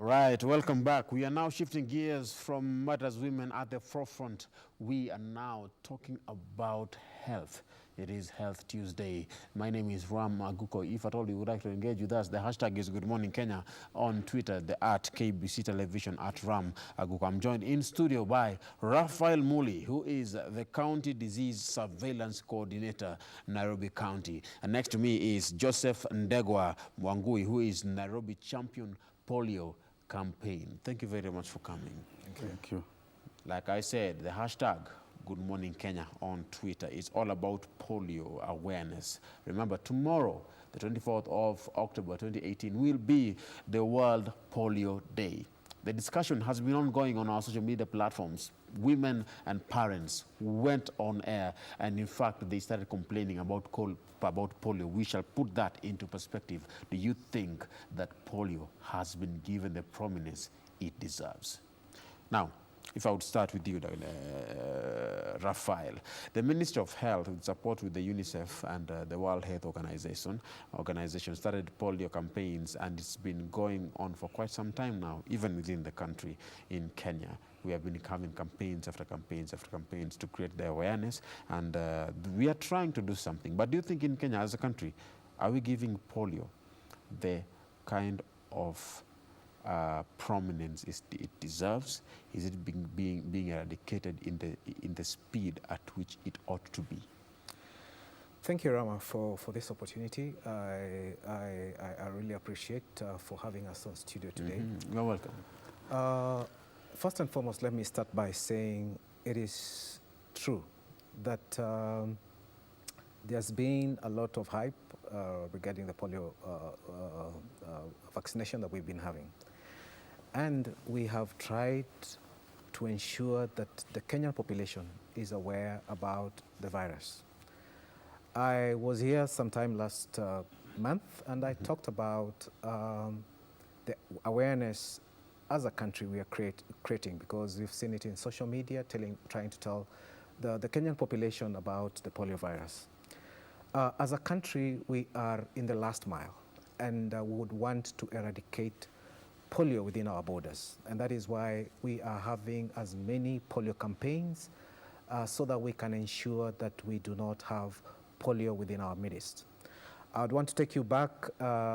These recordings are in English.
Right, welcome back. We are now shifting gears from matters women at the forefront. We are now talking about health. It is Health Tuesday. My name is Ram Aguko. If at all you would like to engage with us, the hashtag is Good Morning Kenya. On Twitter, the at KBC Television at Ram Aguko. I'm joined in studio by Raphael Muli, who is the County Disease Surveillance Coordinator, Nairobi County. And next to me is Joseph Ndegwa Mwangui, who is Nairobi Champion Polio Campaign. Thank you very much for coming. Thank you. Like I said, the hashtag Good Morning Kenya on Twitter is all about polio awareness. Remember, tomorrow, the 24th of October 2018, will be the World Polio Day. The discussion has been ongoing on our social media platforms. Women and parents went on air, and in fact, they started complaining about polio. We shall put that into perspective. Do you think that polio has been given the prominence it deserves? Now, if I would start with you, Raphael, the Ministry of Health, with support with the UNICEF and the World Health Organization, started polio campaigns, and it's been going on for quite some time now, even within the country. In Kenya, we have been having campaigns after campaigns after campaigns to create the awareness, and we are trying to do something. But do you think in Kenya, as a country, are we giving polio the kind of prominence it deserves? Is it being eradicated in the speed at which it ought to be? Thank you, Rama, for this opportunity. I really appreciate for having us on studio today. You're welcome. First and foremost, let me start by saying it is true that there's been a lot of hype regarding the polio vaccination that we've been having. And we have tried to ensure that the Kenyan population is aware about the virus. I was here sometime last month, and I talked about the awareness as a country we are creating, because we've seen it in social media, trying to tell the Kenyan population about the polio virus. As a country, we are in the last mile, and we would want to eradicate polio within our borders. And that is why we are having as many polio campaigns so that we can ensure that we do not have polio within our midst. I would want to take you back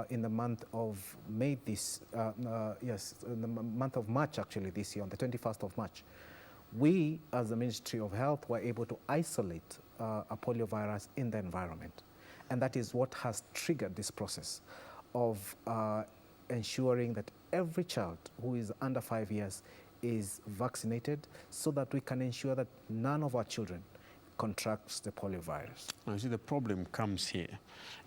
in the month of May in the month of March actually this year, on the 21st of March. We, as the Ministry of Health, were able to isolate a polio virus in the environment. And that is what has triggered this process of ensuring that every child who is under 5 years is vaccinated, so that we can ensure that none of our children contracts the polio virus. Now, you see, the problem comes here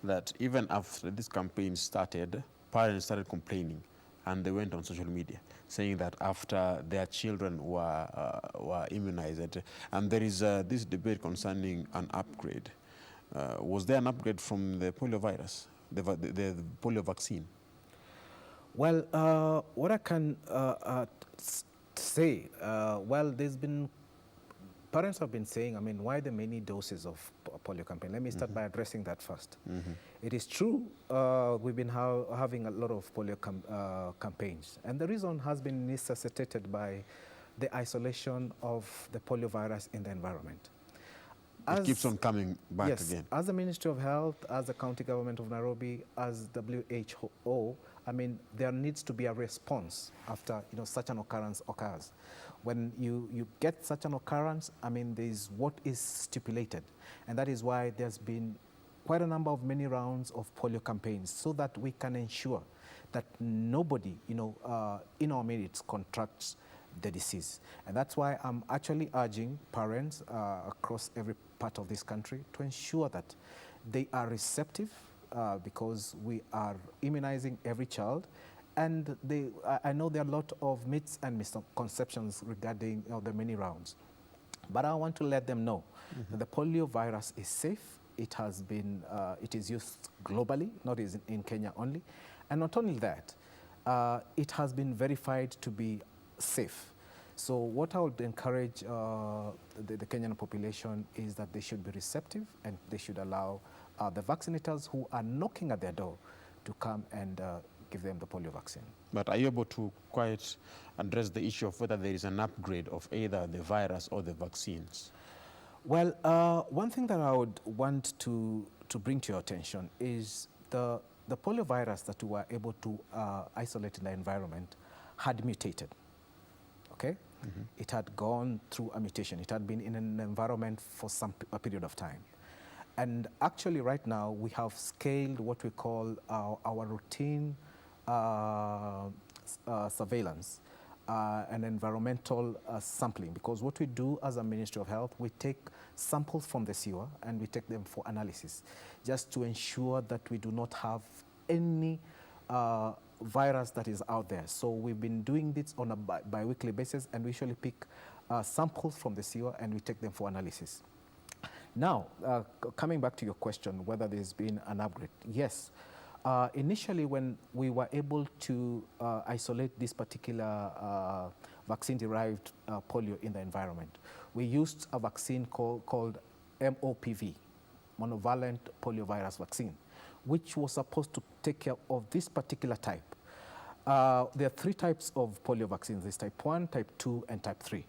that even after this campaign started, parents started complaining, and they went on social media saying that after their children were immunized, and there is this debate concerning an upgrade. Was there an upgrade from the polio virus, the polio vaccine? Well, what I can say, well, parents have been saying, I mean, why the many doses of polio campaign? Let me start by addressing that first. It is true, we've been having a lot of polio campaigns, and the reason has been necessitated by the isolation of the polio virus in the environment. It keeps on coming back again. As the Ministry of Health, as the county government of Nairobi, as WHO, I mean, there needs to be a response after such an occurrence occurs. When you get such an occurrence, I mean, there is what is stipulated, and that is why there's been quite a number of many rounds of polio campaigns, so that we can ensure that nobody, in our midst contracts the disease. And that's why I'm actually urging parents across every part of this country to ensure that they are receptive, because we are immunizing every child. And I know there are a lot of myths and misconceptions regarding the many rounds. But I want to let them know that the polio virus is safe. It is used globally, not in Kenya only. And not only that, it has been verified to be safe. So what I would encourage the Kenyan population is that they should be receptive, and they should allow the vaccinators who are knocking at their door to come and give them the polio vaccine. But are you able to quite address the issue of whether there is an upgrade of either the virus or the vaccines? Well, one thing that I would want to bring to your attention is the polio virus that we were able to isolate in the environment had mutated, okay? Mm-hmm. It had gone through a mutation. It had been in an environment for a period of time. And actually right now we have scaled what we call our routine surveillance and environmental sampling, because what we do as a Ministry of Health, we take samples from the sewer and we take them for analysis, just to ensure that we do not have any virus that is out there. So we've been doing this on a bi-weekly basis, and we usually pick samples from the sewer and we take them for analysis. Now, coming back to your question, whether there's been an upgrade, yes. Initially, when we were able to isolate this particular vaccine-derived polio in the environment, we used a vaccine called MOPV, monovalent poliovirus vaccine, which was supposed to take care of this particular type. There are 3 types of polio vaccines. There's type 1, type 2, and type 3.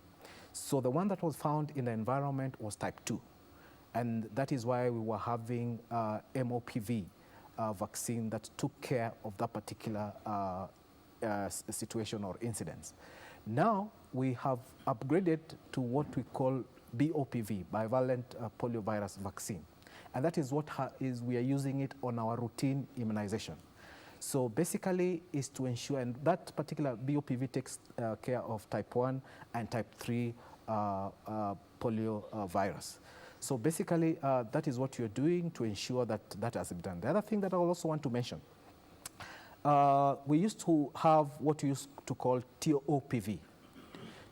So the one that was found in the environment was type 2. And that is why we were having MOPV vaccine that took care of that particular situation or incidents. Now we have upgraded to what we call BOPV, bivalent poliovirus vaccine. And that is what we are using it on our routine immunization. So basically is to ensure, and that particular BOPV takes care of type 1 and type 3 polio virus. So basically, that is what you're doing to ensure that that has been done. The other thing that I also want to mention, we used to have what we used to call TOPV.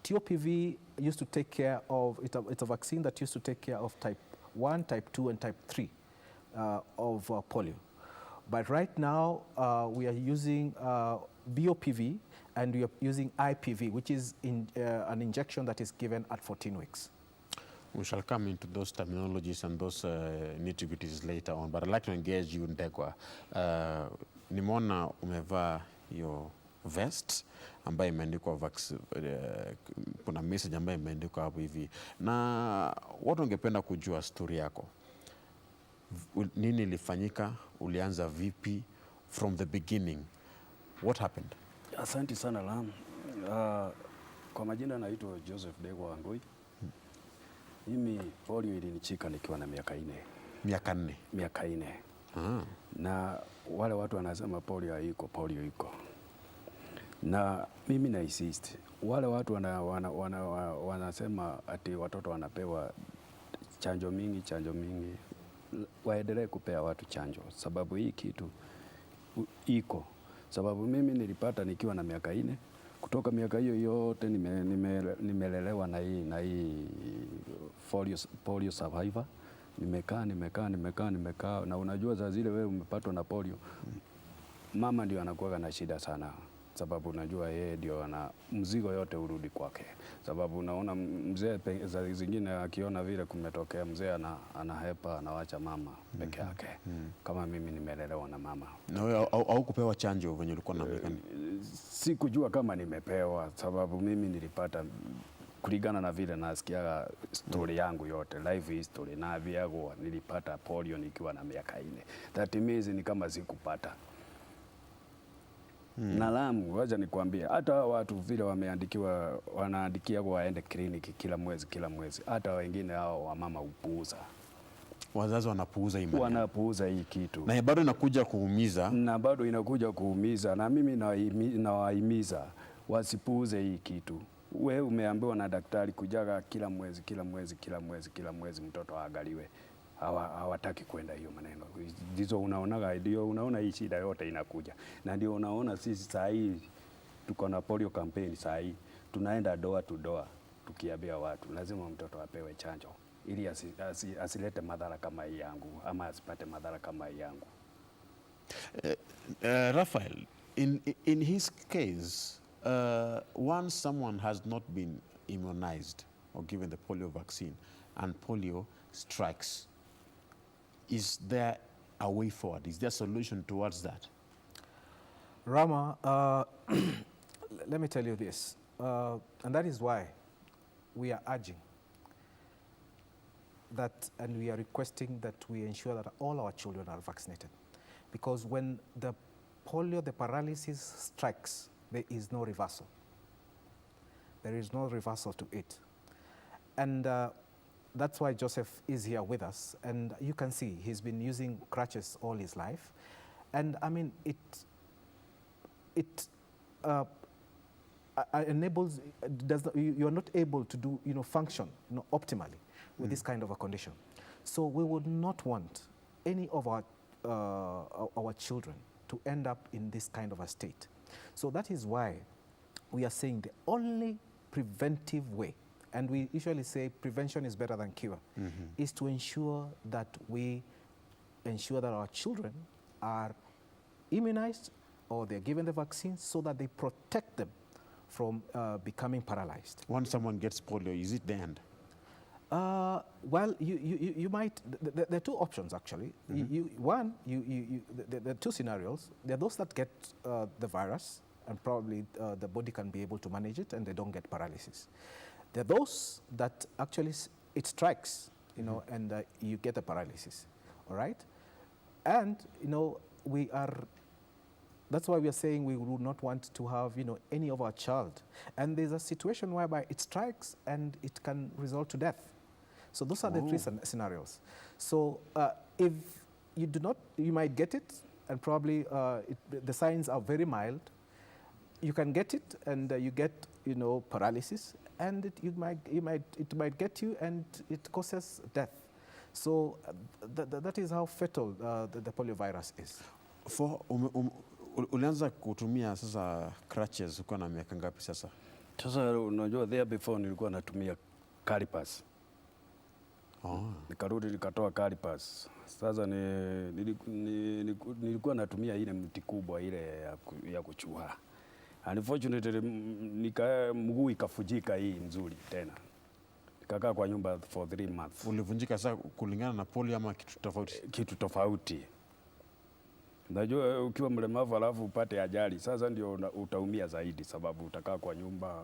TOPV used to take care of, it's a vaccine that used to take care of type 1, type 2, and type 3 of polio. But right now, we are using BOPV, and we are using IPV, which is an injection that is given at 14 weeks. We shall come into those terminologies and those nitty-gritties later on, but I'd like to engage you, Ndegwa. Nimeona umevaa your vest ambayo imeandikwa kuna message ambayo imeandikwa hapo hivi, na watu wangependa kujua story yako. Nini ilifanyika? Ulianza vipi? From the beginning, what happened? Asante sana Lam. Kwa majina naitwa Joseph Ndegwa Ngoi. Mimi polio ilinichika nikiwa na miaka 4. Miaka 4? Miaka 4. Na wale watu wanasema polio haiko, polio iko. Na mimi na insist. Wale watu wanasema ati watoto wanapewa chanjo mingi, waendelee kupea watu chanjo, sababu hii kitu iko. Sababu mimi nilipata nikiwa na miaka 4. Kutoka miaka hiyo yote nimelelewa na hii polio survivor. Nimekaa na unajua za zile wewe umepatwa na polio, mama ndio anakuwa na shida sana, sababu unajua yeye ndio ana mzigo yote urudi kwake. Sababu unaona mzee za zingine akiona vile kumetokea, mzee anahepa, anawacha mama peke yake. Kama mimi nimelelewa na mama. Na wewe au kupewa chanjo venye ulikuwa na miaka 4? Sikujua kama nimepewa, sababu mimi nilipata kulingana na vile nasikia story yangu yote, life history na viago, nilipata polio nikiwa na miaka 4. That means ni kama sikupata. Na Lamu, wacha nikwambie, hata watu vile wanaandikia waende kliniki kila mwezi, hata wengine hao wamama upuuza. Wazazi wanapuuza imani. Wanapuuza hii kitu. Na bado inakuja kuumiza. Na bado inakuja kuumiza, na mimi nawahimiza wasipuuze hii kitu. Wewe umeambiwa na daktari kujaga kila mwezi mtoto aangaliwe. Hawataki kwenda hiyo maneno. Ndizo unaona hii shida yote inakuja. Na ndio unaona sisi saa hii tuko na polio campaign saa hii. Tunaenda door to door tukiambia watu lazima mtoto apewe chanjo ili asilete madhara kama hii yangu, ama asipate madhara kama hii yangu. Raphael, in his case, once someone has not been immunized or given the polio vaccine and polio strikes, is there a way forward? Is there a solution towards that? Rama, let me tell you this, and that is why we are urging that, and we are requesting that we ensure that all our children are vaccinated. Because when the polio, the paralysis strikes, there is no reversal. There is no reversal to it. And that's why Joseph is here with us. And you can see he's been using crutches all his life. And I mean, it enables, you're not able to do, function, optimally with this kind of a condition. So we would not want any of our children to end up in this kind of a state. So that is why we are saying the only preventive way, and we usually say prevention is better than cure, is to ensure that our children are immunized or they're given the vaccine so that they protect them from becoming paralyzed. Once someone gets polio, is it the end? Well, you might, there are two options actually. There are two scenarios. There are those that get the virus and probably the body can be able to manage it and they don't get paralysis. There are those that actually it strikes, and you get a paralysis, all right? And, that's why we are saying we would not want to have, any of our child. And there's a situation whereby it strikes and it can result to death. So those are the three scenarios. So if you do not, you might get it, and probably the signs are very mild. You can get it, and you get, paralysis, and it might get you, and it causes death. So that is how fatal the polio virus is. Ulianza kutumia sasa crutches ukiwa na miaka ngapi sasa? Sasa unajua, there before nilikuwa natumia calipers. Nikarudi nikatoa calipers. Sasa nilikuwa natumia ile mti kubwa ile ya kuchua. Unfortunately mguu ikafujika hii nzuri tena. Nikakaa kwa nyumba for 3 months. Ulivunjika sasa kulingana na polio ama kitu tofauti? Kitu tofauti. Najua ukiwa mlemavu alafu upate ajali, sasa ndio utaumia zaidi, sababu utakaa kwa nyumba,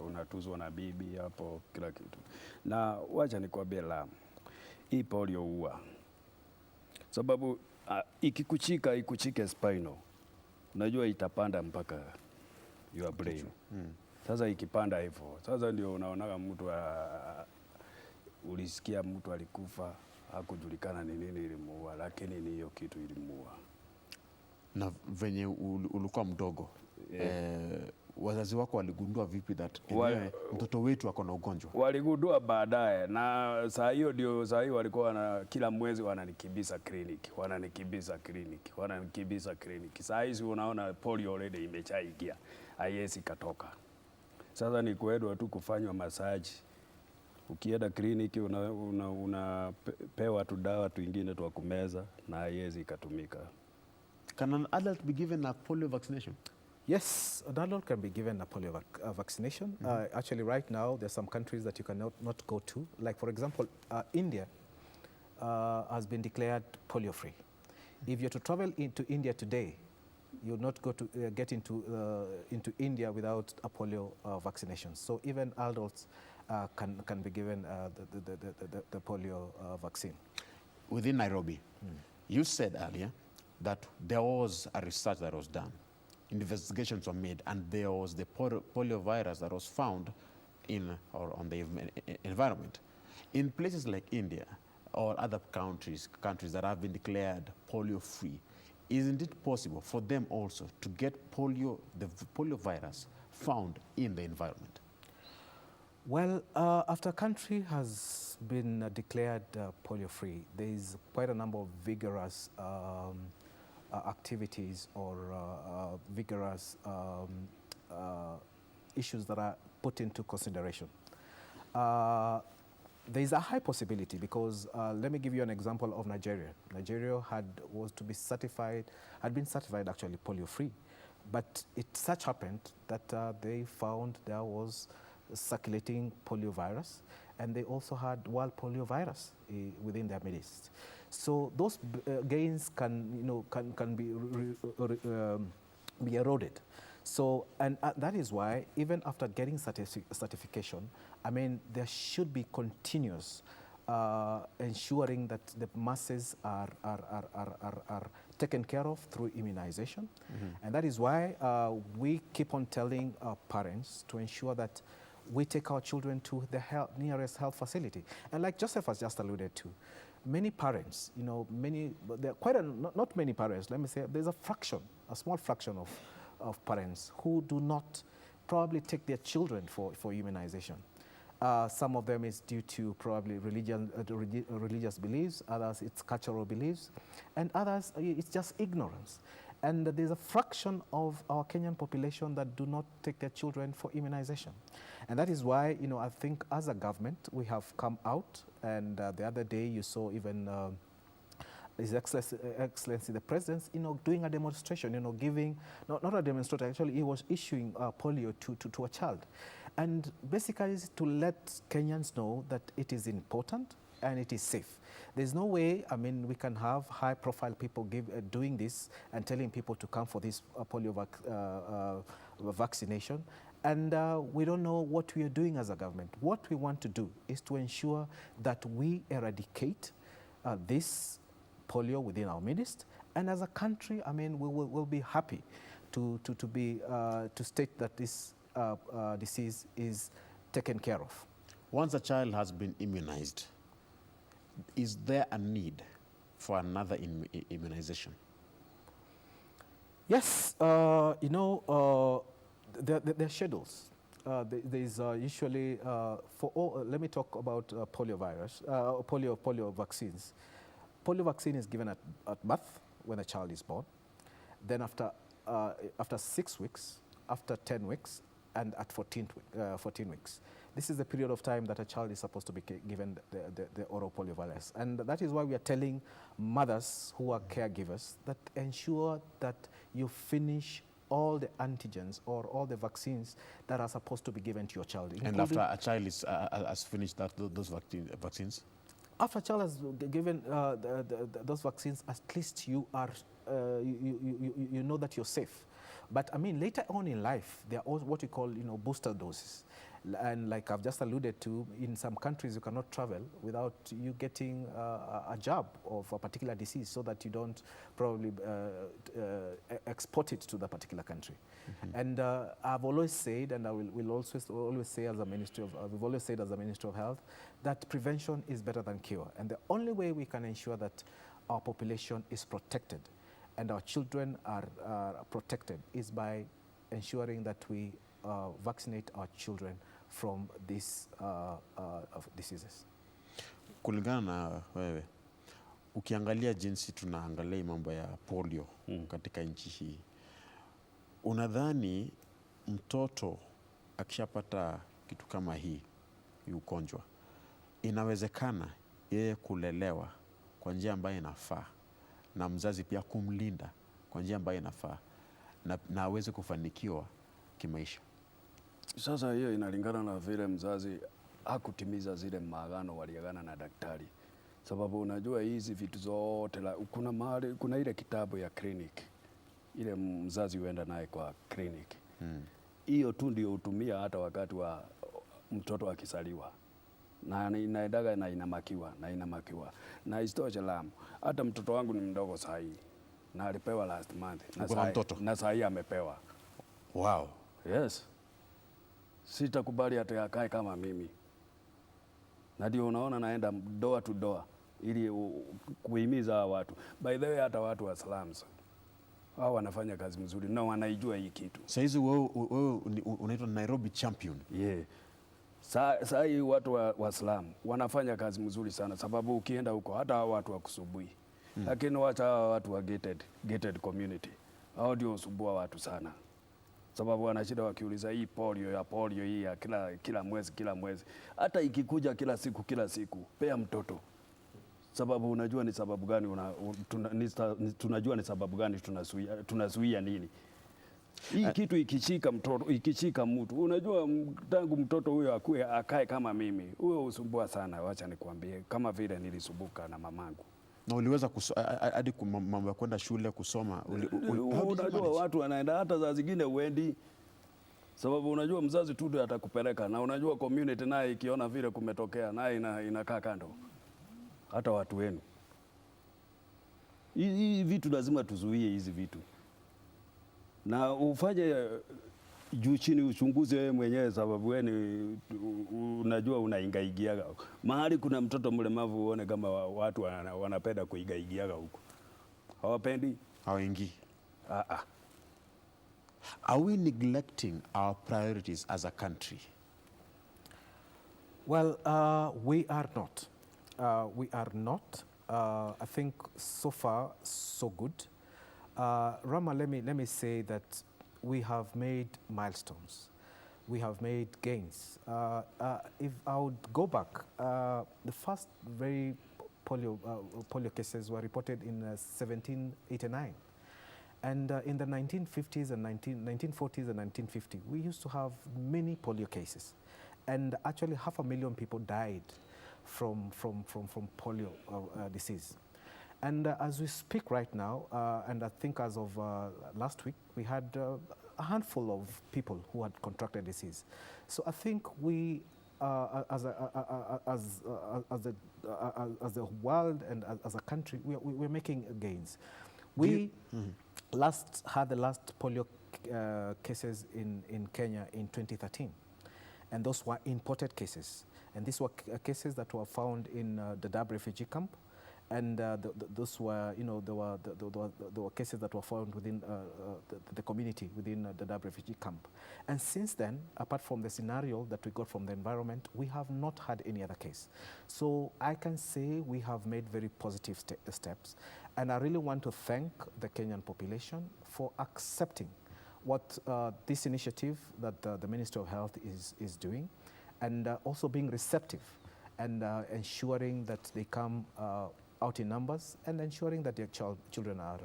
unatuzwa na bibi hapo, kila kitu. Na wacha nikwambie hii polio huwa, sababu ikuchike spinal, unajua itapanda mpaka your brain. Sasa ikipanda hivyo, sasa ndio unaonaga mtu ulisikia mtu alikufa, hakujulikana ni nini ilimuua, lakini ni hiyo kitu ilimuua. Na venye ulikuwa mdogo, wazazi wako waligundua vipi that mtoto wetu ako na ugonjwa? Waligundua baadaye, na saa hiyo walikuwa kila mwezi wananikimbiza kliniki. Saa hizi unaona polio already imechaigia, haiwezi katoka. Sasa ni kuedwa tu kufanywa masaji. Ukienda kliniki unapewa tu dawa tuingine twa kumeza na haiwezi ikatumika. Can an adult be given a polio vaccination? Yes, an adult can be given a polio vaccination. Actually, right now, there's some countries that you cannot not go to. Like, for example, India has been declared polio-free. If you're to travel into India today, you'll not go to get into India without a polio vaccination. So even adults can be given the polio vaccine. Within Nairobi, you said earlier that there was a research that was done, investigations were made, and there was the polio virus that was found on the environment. In places like India or other countries that have been declared polio-free, isn't it possible for them also to get the polio virus found in the environment? Well, after a country has been declared polio-free, there is quite a number of vigorous activities or vigorous issues that are put into consideration. There is a high possibility because let me give you an example of Nigeria. Nigeria had been certified actually polio-free, but it such happened that they found there was circulating polio virus, and they also had wild polio virus within their midst. So those gains can be be eroded. So, and that is why even after getting certification, I mean, there should be continuous ensuring that the masses are taken care of through immunization. And that is why we keep on telling our parents to ensure that we take our children to the nearest health facility. And like Joseph has just alluded to, many parents, you know, there are quite not many parents, let me say, there's a small fraction of parents who do not probably take their children for immunization. Some of them is due to probably religious beliefs, others it's cultural beliefs, and others it's just ignorance. And there's a fraction of our Kenyan population that do not take their children for immunization. And that is why, you know, I think as a government, we have come out, and the other day you saw even His Excellency the President, you know, doing a demonstration, you know, giving, not a demonstration, actually he was issuing polio to a child. And basically to let Kenyans know that it is important and it is safe. There's no way, I mean, we can have high-profile people doing this and telling people to come for this polio vaccination, and we don't know what we are doing as a government. What we want to do is to ensure that we eradicate this polio within our midst, and as a country, I mean, we'll be happy to state that this disease is taken care of. Once a child has been immunized, is there a need for another immunization? Yes, you know, there are schedules. There is usually, for all, let me talk about polio vaccines. Polio vaccine is given at birth when a child is born. Then after 6 weeks, after 10 weeks, and at 14 weeks. This is the period of time that a child is supposed to be given the oral poliovirus. And that is why we are telling mothers who are caregivers that ensure that you finish all the antigens or all the vaccines that are supposed to be given to your child. And after a child has finished those vaccines? After a child has given those vaccines, at least you are, you know that you're safe. But I mean, later on in life, there are also what we call, you know, booster doses. And like I've just alluded to, in some countries you cannot travel without you getting a jab of a particular disease, so that you don't probably export it to the particular country. And I've always said, and I will always say as a Ministry of, we've always said as a Ministry of Health, that prevention is better than cure. And the only way we can ensure that our population is protected and our children are protected is by ensuring that we vaccinate our children from these diseases. Kulingana na wewe, ukiangalia jinsi tunaangalia mambo ya polio katika nchi hii, unadhani mtoto akishapata kitu kama hii ugonjwa, inawezekana yeye kulelewa kwa njia ambayo inafaa na mzazi pia kumlinda kwa njia ambayo inafaa na aweze kufanikiwa kimaisha? Sasa hiyo inalingana na vile mzazi hakutimiza zile maagano waliagana na daktari. Sababu unajua hizi vitu zote, kuna ile kitabu ya clinic, ile mzazi huenda naye kwa clinic. Hiyo tu ndio utumia hata wakati wa mtoto akizaliwa. Na inaendaga na inamakiwa. Na isitoshe Lamu, hata mtoto wangu ni mdogo sahi na alipewa last month. Na sahi amepewa. Wow. Yes. Sitakubali hata akae kama mimi. Na ndio unaona naenda door to door ili kuhimiza watu. By the way, hata watu wa slums hao wanafanya kazi mzuri na wanaijua hii kitu. Sasa hizi wewe unaitwa Nairobi champion. Yeah. Saa hii watu wa slum wanafanya kazi mzuri sana, sababu ukienda huko hata watu wa kusubui. Lakini wacha watu wa gated community, hao ndio usubua watu sana. Sababu wanashida wakiuliza hii polio hii ya kila mwezi. Hata ikikuja kila siku, pea mtoto. Sababu unajua ni sababu gani tunajua ni sababu gani tunazuia nini. Hii kitu ikishika mtu, unajua tangu mtoto huyo akae kama mimi, huyo usumbua sana. Wacha nikwambie, kama vile nilisumbuka na mamangu. Na uliweza hadi mambo ya kwenda shule kusoma. How did you Unajua manage? watu wanaenda hata saa zingine uendi, sababu unajua mzazi tu ndio atakupeleka, na unajua community naye ikiona vile kumetokea naye inakaa kando, hata watu wenu. Hii vitu lazima tuzuie hizi vitu, na ufanye juu chini uchunguzi wewe mwenyewe, sababu wewe unajua unaingaigiaga mahali kuna mtoto mlemavu, uone kama watu wanapenda kuigaigiaga huko. Hawapendi, hawaingii. Are we neglecting our priorities as a country? Well, we are not. We are not. I think so far so good. Rama, let me say that we have made milestones. We have made gains. If I would go back, the first very polio cases were reported in 1789. And in the 1950s and 1940s and 1950s, we used to have many polio cases. And actually 500,000 people died from polio disease. And as we speak right now, and I think as of last week, we had a handful of people who had contracted disease. So I think we, as a world and as a country, we're making gains. We last had the last polio cases in Kenya in 2013. And those were imported cases. And these were cases that were found in the Dadaab refugee camp. And those were, you know, there were cases that were found within the community, within the Dadaab refugee camp. And since then, apart from the scenario that we got from the environment, we have not had any other case. So I can say we have made very positive steps. And I really want to thank the Kenyan population for accepting what this initiative that the Ministry of Health is doing, and also being receptive and ensuring that they come out in numbers and ensuring that their children are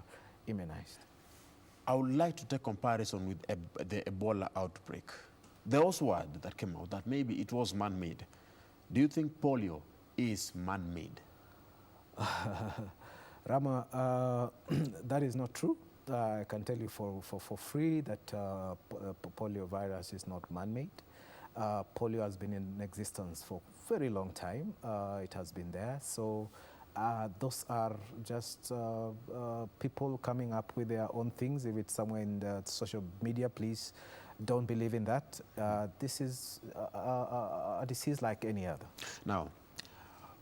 immunized. I would like to take comparison with the Ebola outbreak. There was word that came out that maybe it was man-made. Do you think polio is man-made? Rama, that is not true. I can tell you for free that polio virus is not man-made. Polio has been in existence for a very long time. It has been there. So those are just people coming up with their own things. If it's somewhere in the social media, please don't believe in that. This is a disease like any other. Now,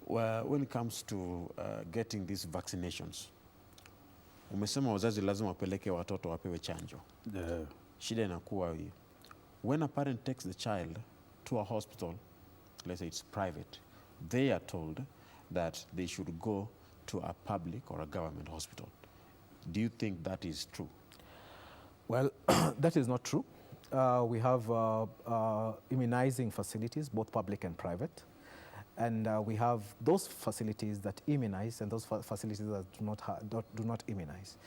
when it comes to getting these vaccinations, umesema wazazi lazima wapeleke watoto wapewe chanjo. Shida inakuwa hii. When a parent takes the child to a hospital, let's say it's private, they are told that they should go to a public or a government hospital. Do you think that is true? Well, that is not true. We have immunizing facilities, both public and private. And we have those facilities that immunize and those facilities that do not immunize.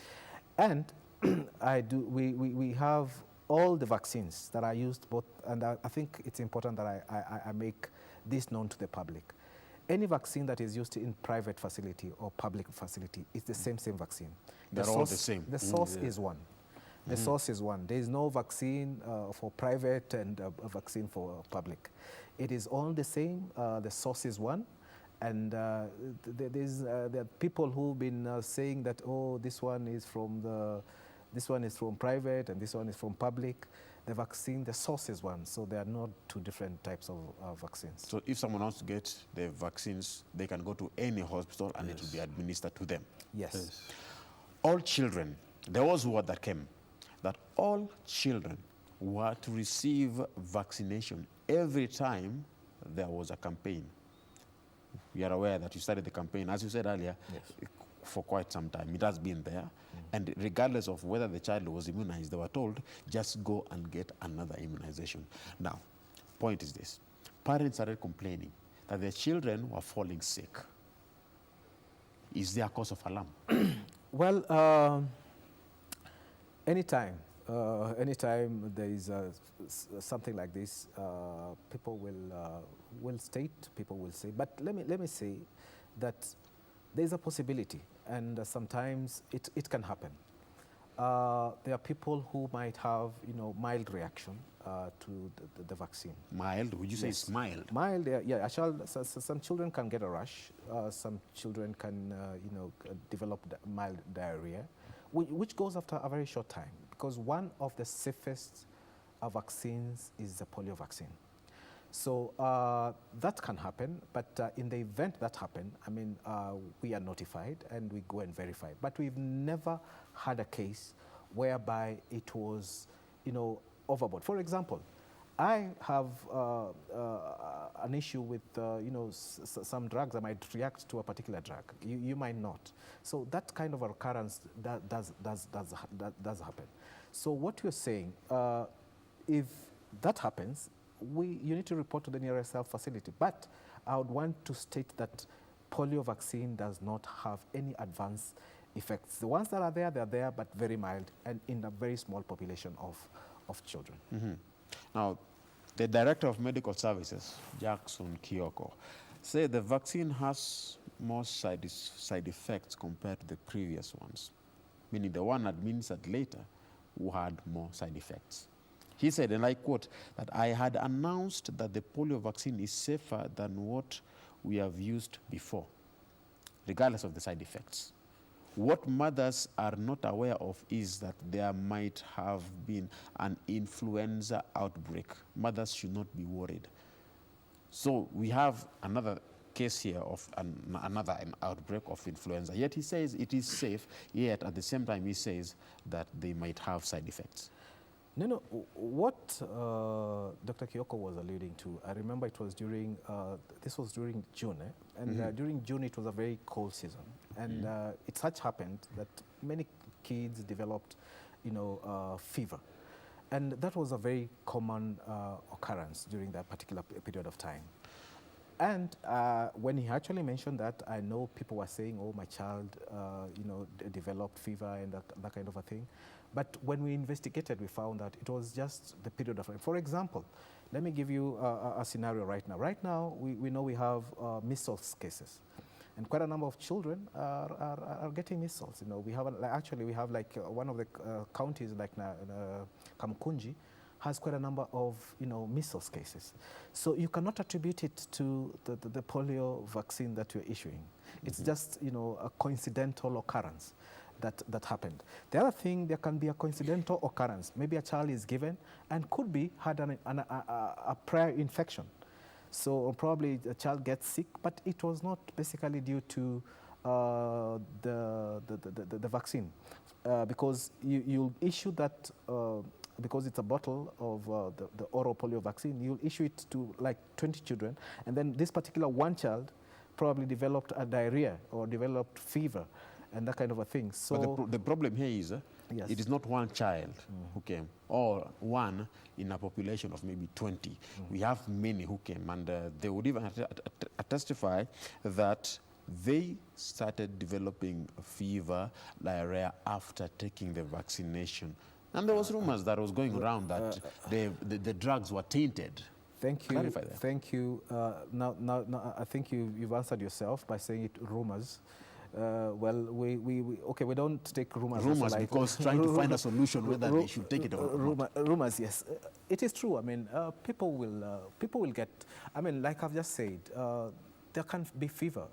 And we have all the vaccines that are used both, and I think it's important that I make this known to the public. Any vaccine that is used in private facility or public facility is the same vaccine. They're all the same. The source is one. The source is one. There is no vaccine for private and a vaccine for public. It is all the same. The source is one. And there are people who've been saying that, oh, this one is from private and this one is from public. The vaccine, the source is one. So there are not two different types of vaccines. So if someone wants to get the vaccines, they can go to any hospital and it will be administered to them. Yes. All children, there was word that came that all children were to receive vaccination every time there was a campaign. We are aware that you started the campaign, as you said earlier, Yes. for quite some time. It has been there. And regardless of whether the child was immunized, they were told, just go and get another immunization. Now, point is this. Parents started complaining that their children were falling sick. Is there a cause of alarm? Well, anytime there is something like this, people will state, people will say. But let me say that there's a possibility, and sometimes it can happen. There are people who might have, mild reaction to the vaccine. Mild? Would you say it's mild? Mild, yeah. Some children can get a rash. Some children can, develop mild diarrhea, which goes after a very short time, because one of the safest vaccines is the polio vaccine. So that can happen, but in the event that happen, we are notified and we go and verify. But we've never had a case whereby it was, overboard. For example, I have an issue with, some drugs. I might react to a particular drug. You might not. So that kind of occurrence does happen. So what you're saying, if that happens, you need to report to the nearest health facility. But I would want to state that polio vaccine does not have any adverse effects. The ones that are there, they're there, but very mild and in a very small population of children. Mm-hmm. Now, the Director of Medical Services, Jackson Kioko, said the vaccine has more side effects compared to the previous ones, meaning the one administered later who had more side effects. He said, and I quote, that I had announced that the polio vaccine is safer than what we have used before, regardless of the side effects. What mothers are not aware of is that there might have been an influenza outbreak. Mothers should not be worried. So we have another case here of another outbreak of influenza. Yet he says it is safe, yet at the same time he says that they might have side effects. No, what Dr. Kioko was alluding to, I remember it was during, this was during June, and during June it was a very cold season. And it such happened that many kids developed, fever. And that was a very common occurrence during that particular period of time. And when he actually mentioned that, I know people were saying, oh, my child, developed fever and that kind of a thing. But when we investigated, we found that it was just the period of time. For example, let me give you a scenario right now. Right now, we know we have measles cases. And quite a number of children are getting measles. We have one of the counties, like Kamukunji, has quite a number of measles cases. So you cannot attribute it to the polio vaccine that you're issuing. It's just a coincidental occurrence that happened. The other thing, there can be a coincidental occurrence. Maybe a child is given and could be had a prior infection. So probably the child gets sick, but it was not basically due to the vaccine, because you'll issue that, because it's a bottle of the oral polio vaccine, you'll issue it to like 20 children, and then this particular one child probably developed a diarrhea or developed fever and that kind of a thing. So but the problem here is, yes, it is not one child who came, or one in a population of maybe 20. We have many who came, and they would even testify that they started developing fever, diarrhea after taking the vaccination. And there was rumors that was going around that the drugs were tainted. Thank you. Clarify that. Thank you. Now, I think you've answered yourself by saying it rumors. Well, we don't take rumors. Rumors, because trying to find a solution whether they should take it or not. Rumors, yes. It is true. I mean, people will get, like I've just said, there can be fever,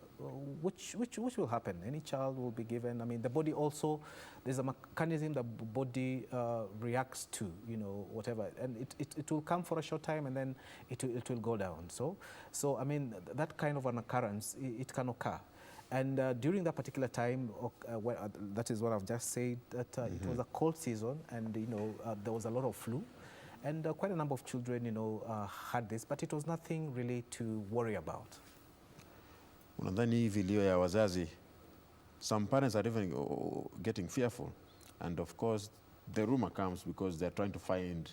which will happen. Any child will be given. The body also, there's a mechanism the body reacts to, whatever, and it will come for a short time and then it will go down. So that kind of an occurrence, it can occur. And during that particular time, that is what I've just said, that it was a cold season, and there was a lot of flu, and quite a number of children, had this, but it was nothing really to worry about. Unadhani hii vilio ya wazazi, some parents are even getting fearful, and of course the rumor comes because they're trying to find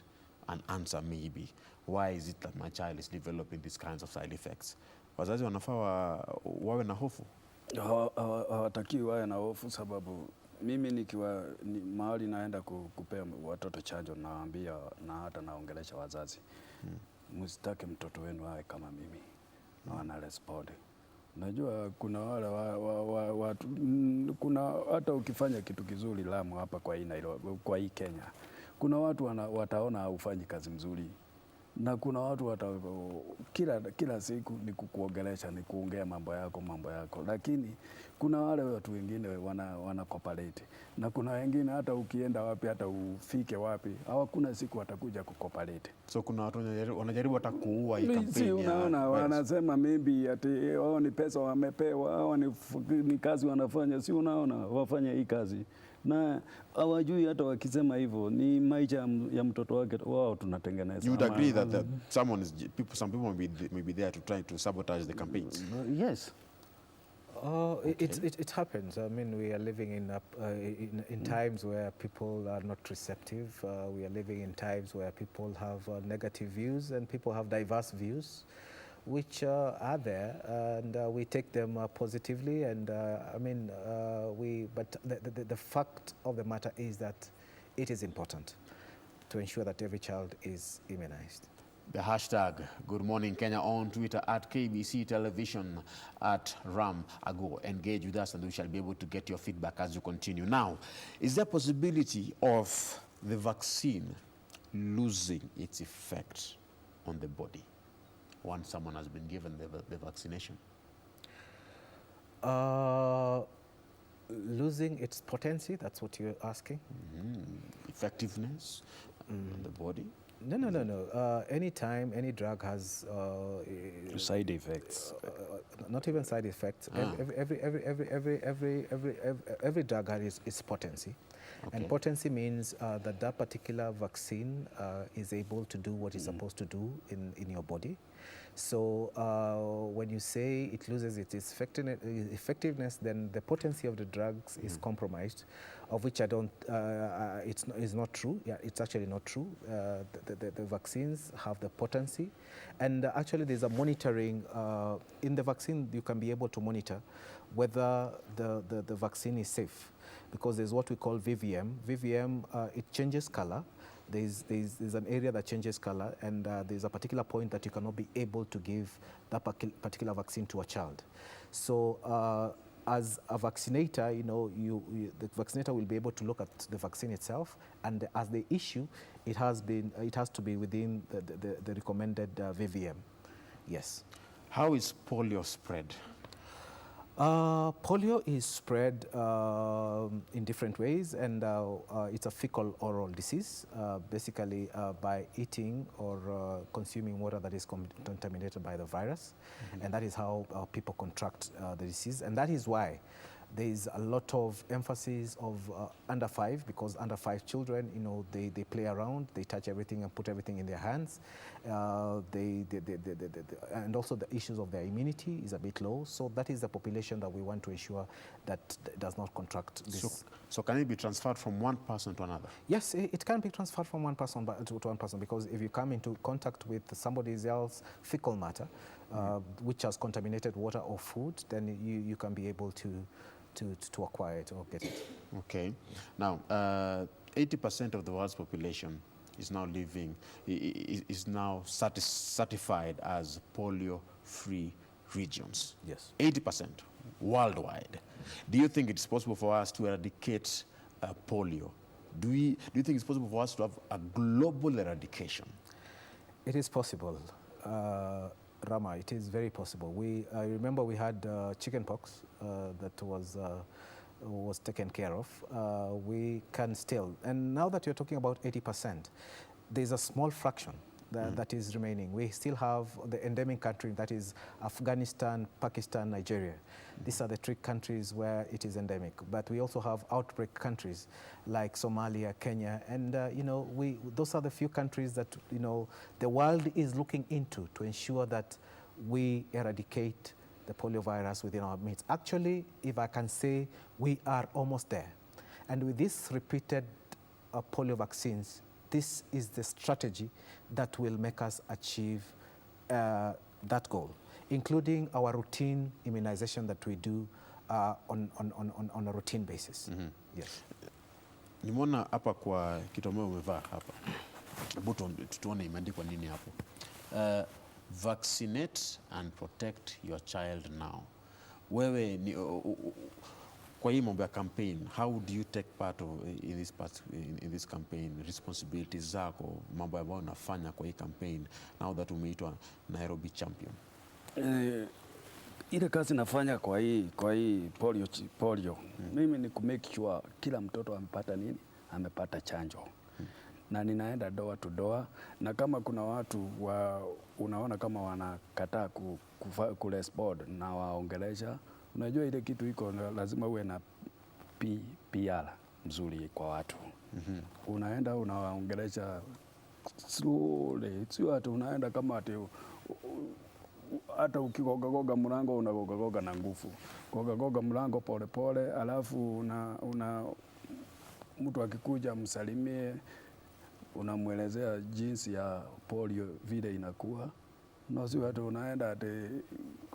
an answer maybe. Why is it that my child is developing these kinds of side effects? Wazazi wanafaa wawe na hofu. Hawatakiwi wawe na hofu, sababu mimi mahali naenda kupea watoto chanjo, naambia na hata naongelesha wazazi, msitake mtoto wenu awe kama mimi, na wana respond. Najua kuna wale kuna hata ukifanya kitu kizuri Lamu hapa kwa hii Nairobi, kwa hii Kenya, kuna watu wataona haufanyi kazi mzuri, na kuna watu kila siku ni kukuongelesha, ni kuongea mambo yako, lakini kuna wale watu wengine wana cooperate, na kuna wengine hata ukienda wapi, hata ufike wapi, hawakuna siku watakuja kucooperate. So kuna watu wanajaribu hata kuua hii kampeni. Unaona, wanasema maybe ati wao ni pesa wamepewa, hao ni kazi wanafanya, si unaona, wafanya hii kazi na hawajui hata wakisema hivyo ni maisha ya mtoto wake wao tunatengeneza. You would agree that some people may be there to try to sabotage the campaigns? Yes. Okay. It happens. I mean, we are living in times where people are not receptive. We are living in times where people have negative views and people have diverse views, which are there, and we take them positively. And I mean, but the fact of the matter is that it is important to ensure that every child is immunized. The hashtag Good Morning Kenya on Twitter, at KBC Television, at Ram Ago. Engage with us and we shall be able to get your feedback as you continue. Now, is there a possibility of the vaccine losing its effect on the body once someone has been given the vaccination? Losing its potency, that's what you're asking? Effectiveness on the body? No. Anytime any drug has side effects, not even side effects. Every drug has its potency, and potency means that particular vaccine is able to do what it's supposed to do in your body. So when you say it loses its effectiveness, then the potency of the drugs is compromised, of which I don't. It's not true. Yeah, it's actually not true. The vaccines have the potency, and actually there's a monitoring in the vaccine. You can be able to monitor whether the vaccine is safe, because there's what we call VVM. VVM it changes color. There's an area that changes color, and there's a particular point that you cannot be able to give that particular vaccine to a child. So as a vaccinator, the vaccinator will be able to look at the vaccine itself, and as the issue, it has to be within the recommended VVM. Yes. How is polio spread? Polio is spread in different ways, and it's a fecal oral disease, basically by eating or consuming water that is contaminated by the virus, and that is how people contract the disease, and that is why there is a lot of emphasis of under 5, because under 5 children, they play around, they touch everything and put everything in their hands. And also the issues of their immunity is a bit low. So that is the population that we want to ensure that does not contract this. So can it be transferred from one person to another? Yes, it can be transferred from one person to one person, because if you come into contact with somebody else's fecal matter, which has contaminated water or food, then you can be able to acquire it or get it. Okay. Now, 80% of the world's population is now certified as polio-free regions. Yes. 80% worldwide. Do you think it's possible for us to eradicate polio? Do you think it's possible for us to have a global eradication? It is possible. Rama, it is very possible. I remember we had chickenpox that was taken care of. We can still, and now that you're talking about 80%, there's a small fraction that is remaining. We still have the endemic country, that is Afghanistan, Pakistan, Nigeria. These are the 3 countries where it is endemic. But we also have outbreak countries like Somalia, Kenya, and those are the few countries that the world is looking into to ensure that we eradicate the polio virus within our midst. Actually, if I can say, we are almost there. And with this repeated polio vaccines, this is the strategy that will make us achieve that goal, including our routine immunization that we do on a routine basis. Yes. Nimeona hapa kwa kitu ambayo umevaa hapa. Hebu tuone imeandikwa nini hapo. Vaccinate and protect your child now. Wewe Kwa hii mambo ya campaign, how do you take part in this campaign, responsibilities zako, mambo ambayo unafanya kwa hii campaign now that umeitwa Nairobi champion? Ile kazi nafanya kwa hii polio mimi ni ku make sure kila mtoto amepata nini, amepata chanjo na ninaenda door to door, na kama kuna watu unaona kama wanakataa kurespond na waongelesha. Unajua ile kitu iko lazima uwe na PR mzuri kwa watu. Unaenda unawaongelesha slowly, sio ati unaenda kama ati hata ukigoga mlango unagoga na nguvu. Goga mlango pole pole, alafu una mtu akikuja msalimie, unamwelezea jinsi ya polio vile inakuwa. Na sio hata unaenda ati,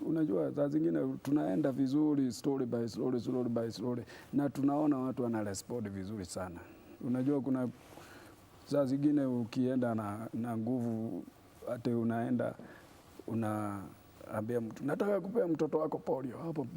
unajua saa zingine tunaenda vizuri story by story, na tunaona watu wanarespond vizuri sana. Unajua kuna saa zingine ukienda na nguvu ati unaenda unaambia mtu nataka kupea mtoto wako polio hapo,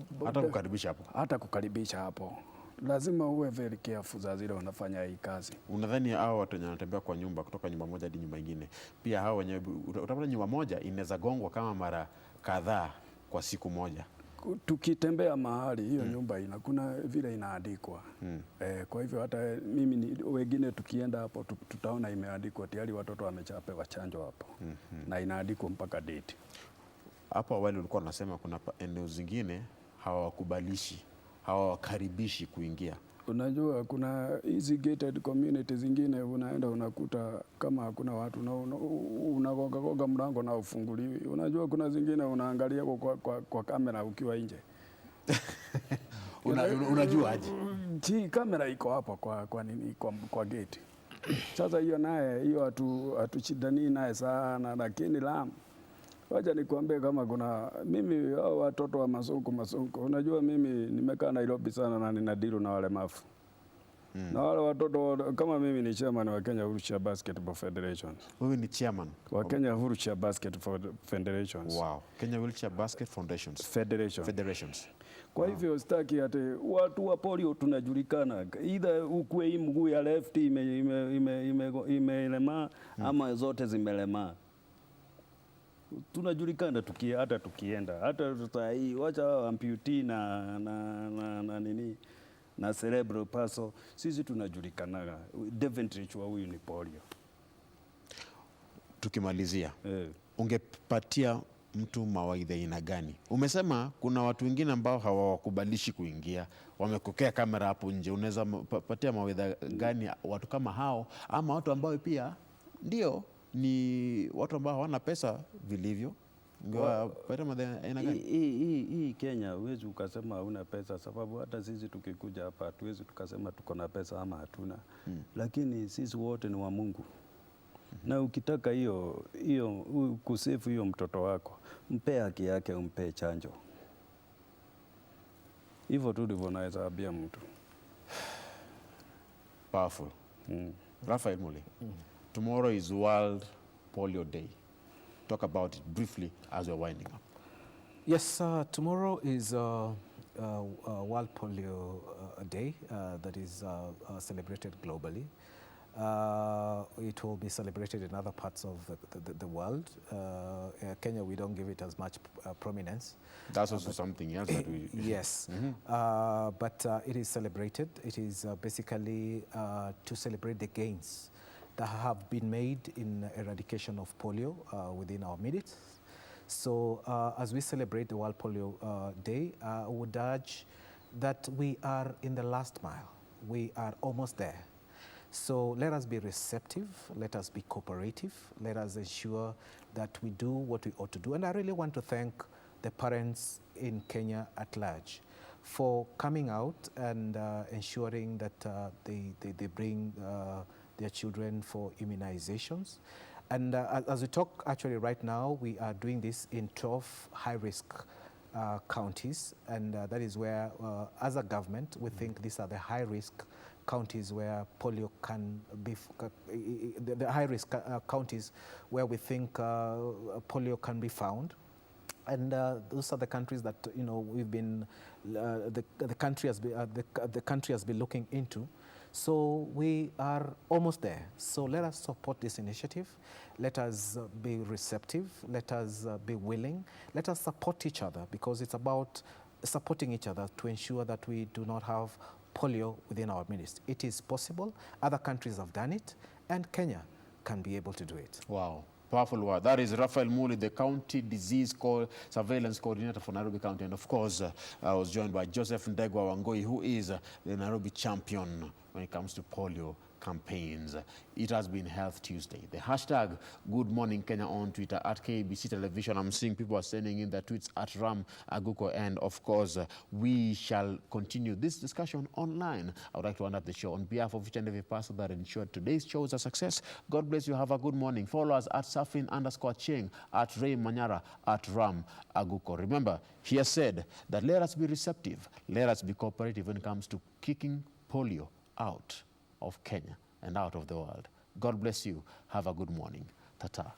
hata kukaribisha hapo lazima uwe very careful za zile wanafanya hii kazi. Unadhani hao watu wanatembea kwa nyumba kutoka nyumba moja hadi nyumba nyingine, pia hao wenyewe utapata nyumba moja inaweza gongwa kama mara kadhaa kwa siku moja? Tukitembea mahali hiyo nyumba kuna vile inaandikwa. Kwa hivyo hata mimi wengine tukienda hapo tutaona imeandikwa tayari watoto wamechapewa chanjo hapo. Na inaandikwa mpaka date. Hapo awali ulikuwa unasema kuna eneo zingine hawawakaribishi kuingia. Unajua kuna hizi gated community zingine unaenda unakuta kama hakuna watu na unagoga mlango na ufunguliwi. Unajua kuna zingine unaangalia kwa kamera ukiwa nje. Unajua aje? Kamera iko hapo kwa gate. Sasa hiyo naye hiyo hatushindani naye sana, lakini wacha nikwambie kama kuna mimi watoto wa masonko. Unajua mimi nimekaa Nairobi sana na nina deal na walemavu. Na wale watoto kama mimi ni chairman wa Kenya Wheelchair Basketball Federation. Wewe ni chairman wa Kenya Wheelchair Basketball Federations. Wow. Kenya Wheelchair Basket Federations. Kwa hivyo sitaki ati watu wa polio tunajulikana. Either ukue hii mguu ya left imelemaa ama zote zimelemaa. Tunajulikana hata tukienda. Hata saa hii wacha amputee na nini na cerebral palsy, sisi tunajulikana. Definitely huyu ni polio. Tukimalizia, ungepatia mtu mawaidha aina gani? Umesema kuna watu wengine ambao hawawakubalishi kuingia, wamekokea kamera hapo nje. Unaweza patia mawaidha gani watu kama hao, ama watu ambao pia ndio ni watu ambao hawana pesa vilivyo? Hii Kenya huwezi ukasema hauna pesa, sababu hata sisi tukikuja hapa hatuwezi tukasema tuko na pesa ama hatuna. Lakini sisi wote ni wa Mungu. Na ukitaka hiyo kusefu hiyo mtoto wako, mpe haki yake, umpe chanjo. Hivyo tu ndivyo naweza ambia mtu. Powerful. Raphael Muli, tomorrow is World Polio Day. Talk about it briefly as we're winding up. Yes, tomorrow is World Polio Day that is celebrated globally. It will be celebrated in other parts of the world. Kenya, we don't give it as much prominence. That's also something else that we... Yes, but it is celebrated. It is basically to celebrate the gains that have been made in eradication of polio within our midst. So as we celebrate the World Polio Day, I would urge that we are in the last mile. We are almost there. So let us be receptive, let us be cooperative, let us ensure that we do what we ought to do. And I really want to thank the parents in Kenya at large for coming out and ensuring that they bring their children for immunizations. And as we talk actually right now, we are doing this in 12 high-risk counties, and that is where, as a government, we think these are the high-risk counties where polio can be, the high-risk counties where we think polio can be found. And those are the countries that we've been the country has been looking into. So we are almost there. So let us support this initiative. Let us be receptive. Let us be willing. Let us support each other, because it's about supporting each other to ensure that we do not have polio within our midst. It is possible. Other countries have done it, and Kenya can be able to do it. Wow. Powerful word. That is Raphael Muli, the County Disease Surveillance Coordinator for Nairobi County. And of course, I was joined by Joseph Ndegwa Wangoi, who is the Nairobi champion when it comes to polio campaigns. It has been Health Tuesday. The hashtag Good Morning Kenya on Twitter, at KBC Television. I'm seeing people are sending in their tweets at Ram Aguko. And of course, we shall continue this discussion online. I would like to end up the show on behalf of each and every person that ensured today's show is a success. God bless you. Have a good morning. Follow us at Safin_Cheng, at Ray Manyara, at Ram Aguko. Remember, he has said that let us be receptive. Let us be cooperative when it comes to kicking polio out of Kenya and out of the world. God bless you. Have a good morning. Ta-ta.